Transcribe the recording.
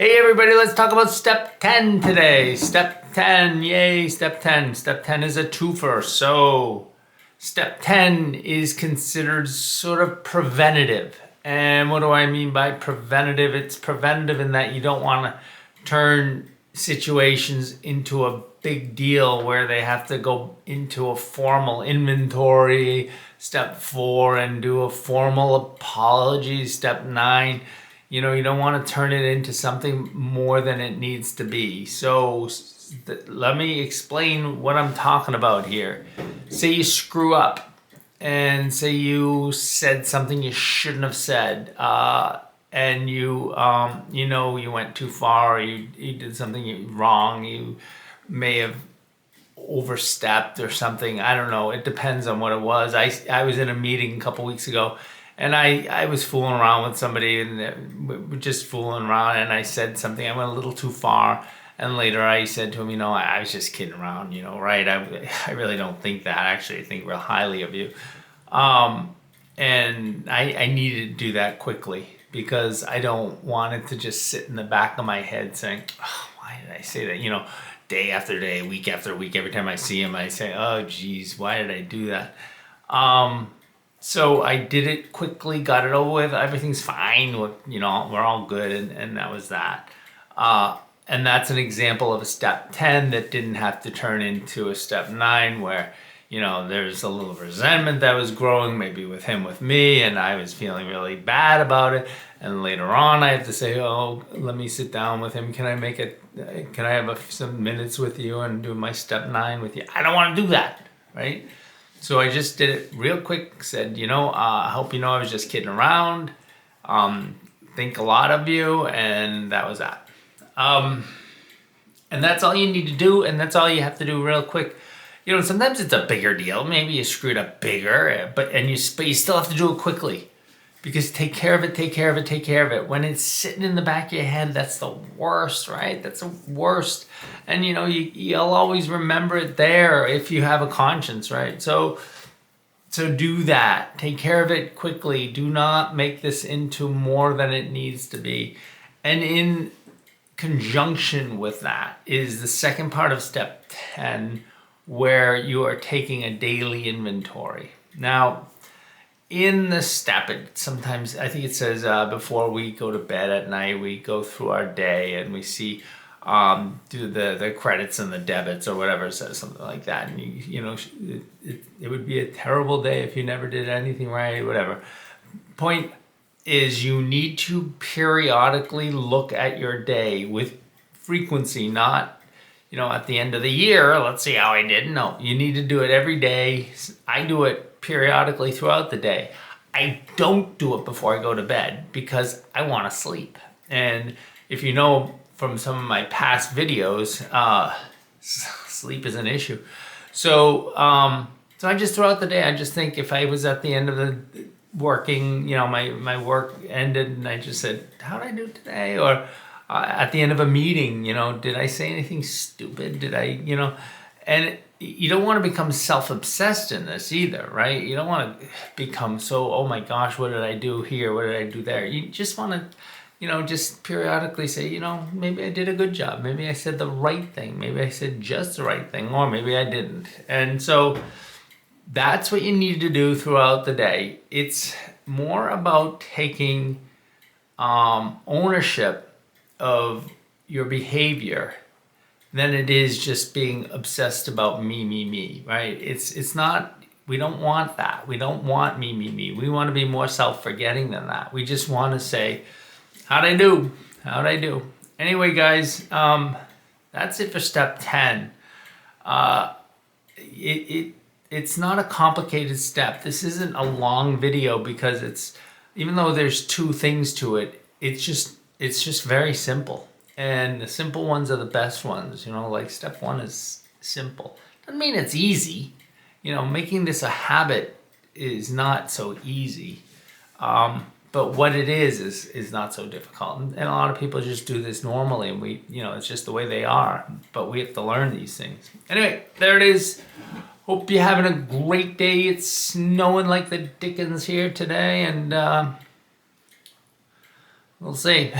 Hey everybody, let's talk about step 10 today. Step 10, yay, step 10. Step 10 is a twofer. So step 10 is considered sort of preventative. And what do I mean by preventative? It's preventative in that you don't want to turn situations into a big deal where they have to go into a formal inventory, step 4, and do a formal apology, step 9. You don't want to turn it into something more than it needs to be. So let me explain what I'm talking about here. Say you screw up and say you said something you shouldn't have said, and you went too far, or you did something wrong, you may have overstepped or something. I don't know. It depends on what it was. I was in a meeting a couple weeks ago, and I was fooling around with somebody, and we were just fooling around, and I said something. I went a little too far, and later I said to him, I was just kidding around, right? I really don't think that. Actually, I think real highly of you. And I needed to do that quickly because I don't want it to just sit in the back of my head saying, oh, why did I say that? Day after day, week after week, every time I see him, I say, oh, geez, why did I do that? So I did it quickly, got it over with. Everything's fine. We're all good. And that was that. And that's an example of a step 10 that didn't have to turn into a step 9 where, there's a little resentment that was growing, maybe with him, with me, and I was feeling really bad about it. And later on, I have to say, oh, let me sit down with him. Can I have some minutes with you and do my step 9 with you? I don't want to do that, right? So I just did it real quick, said, I hope I was just kidding around. Think a lot of you, and that was that. And that's all you need to do, and that's all you have to do real quick. Sometimes it's a bigger deal. Maybe you screwed up bigger, but you still have to do it quickly. Because take care of it. When it's sitting in the back of your head, that's the worst, right? That's the worst. And you'll always remember it there if you have a conscience, right? So do that. Take care of it quickly. Do not make this into more than it needs to be. And in conjunction with that is the second part of step 10, where you are taking a daily inventory. Now, in the step, sometimes I think it says before we go to bed at night, we go through our day and we see do the credits and the debits or whatever it says, something like that. And it would be a terrible day if you never did anything right, whatever. Point is, you need to periodically look at your day with frequency, not at the end of the year, let's see how I did. No, you need to do it every day. I do it periodically throughout the day. I don't do it before I go to bed because I want to sleep. And if you know from some of my past videos, sleep is an issue. So I just throughout the day, I just think if I was at the end of the working, my work ended and I just said, how did I do today? Or at the end of a meeting, did I say anything stupid? Did I, and you don't want to become self-obsessed in this either, right? You don't want to become so, oh my gosh, what did I do here? What did I do there? You just want to, just periodically say, maybe I did a good job. Maybe I said the right thing. Maybe I said just the right thing, or maybe I didn't. And so that's what you need to do throughout the day. It's more about taking ownership of your behavior than it is just being obsessed about me, right? It's not, we don't want that. We don't want me. We want to be more self-forgetting than that. We just want to say, how'd I do? Anyway, guys, that's it for step 10. It's not a complicated step. This isn't a long video because even though there's 2 things to it, it's just very simple. And the simple ones are the best ones. Like step 1 is simple. Doesn't mean it's easy. Making this a habit is not so easy. But what it is not so difficult. And a lot of people just do this normally, and it's just the way they are. But we have to learn these things. Anyway, there it is. Hope you're having a great day. It's snowing like the dickens here today, and we'll see.